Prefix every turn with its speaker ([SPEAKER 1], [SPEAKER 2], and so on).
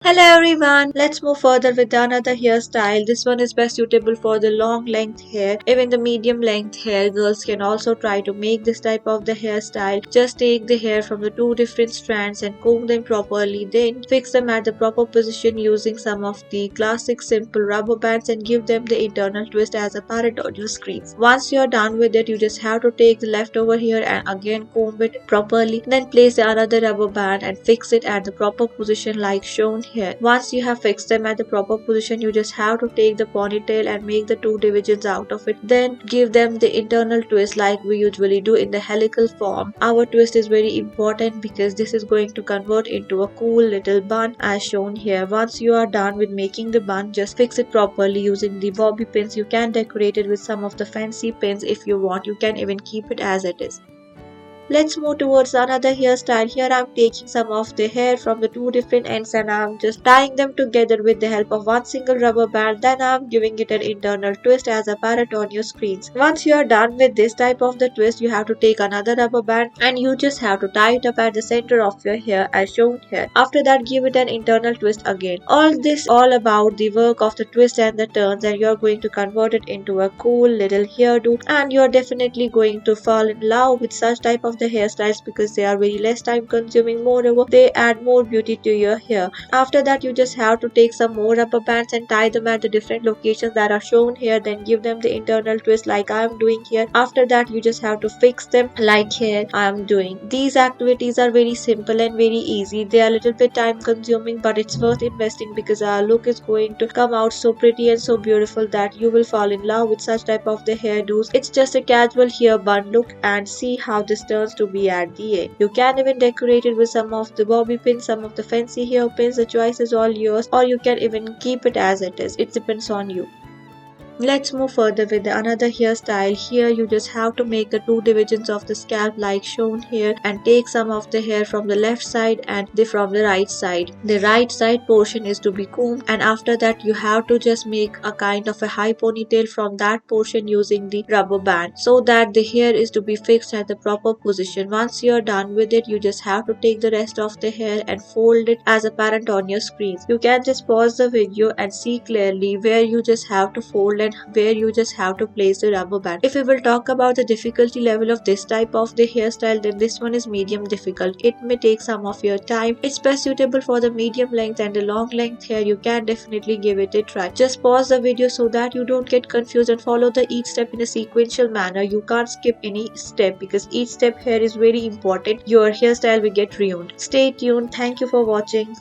[SPEAKER 1] Hello everyone, let's move further with another hairstyle. This one is best suitable for the long length hair. Even the medium length hair, girls can also try to make this type of the hairstyle. Just take the hair from the two different strands and comb them properly. Then fix them at the proper position using some of the classic simple rubber bands and give them the internal twist as a parrot on your screens. Once you're done with it, you just have to take the leftover hair and again comb it properly. Then place another rubber band and fix it at the proper position like shown here. Once you have fixed them at the proper position, you just have to take the ponytail and make the two divisions out of it. Then give them the internal twist like we usually do in the helical form. Our twist is very important because this is going to convert into a cool little bun as shown here. Once you are done with making the bun, just fix it properly using the bobby pins. You can decorate it with some of the fancy pins if you want. You can even keep it as it is. Let's move towards another hairstyle. Here I'm taking some of the hair from the two different ends and I'm just tying them together with the help of one single rubber band. Then I'm giving it an internal twist as a parrot on your screens. Once you are done with this type of the twist, you have to take another rubber band and you just have to tie it up at the center of your hair as shown here. After that, give it an internal twist again. All this all about the work of the twist and the turns, and you're going to convert it into a cool little hairdo, and you're definitely going to fall in love with such type of the hairstyles because they are very less time consuming. Moreover, they add more beauty to your hair. After that, you just have to take some more rubber bands and tie them at the different locations that are shown here. Then give them the internal twist like I am doing here. After that, you just have to fix them like here I am doing. These activities are very simple and very easy. They are a little bit time consuming, but it's worth investing because our look is going to come out so pretty and so beautiful that you will fall in love with such type of the hairdos. It's just a casual hair bun look, and see how this turns to be at the end. You can even decorate it with some of the bobby pins, some of the fancy hairpins. The choice is all yours, or you can even keep it as it is. It depends on you. Let's move further with another hairstyle. Here you just have to make the two divisions of the scalp like shown here and take some of the hair from the left side and from the right side. The right side portion is to be combed, and after that you have to just make a kind of a high ponytail from that portion using the rubber band so that the hair is to be fixed at the proper position. Once you are done with it, you just have to take the rest of the hair and fold it as apparent on your screens. You can just pause the video and see clearly where you just have to fold and where you just have to place the rubber band. If we will talk about the difficulty level of this type of the hairstyle, then this one is medium difficult. It may take some of your time. It's best suitable for the medium length and the long length hair. You can definitely give it a try. Just pause the video so that you don't get confused and follow the each step in a sequential manner. You can't skip any step because each step here is very important. Your hairstyle will get ruined. Stay tuned. Thank you for watching.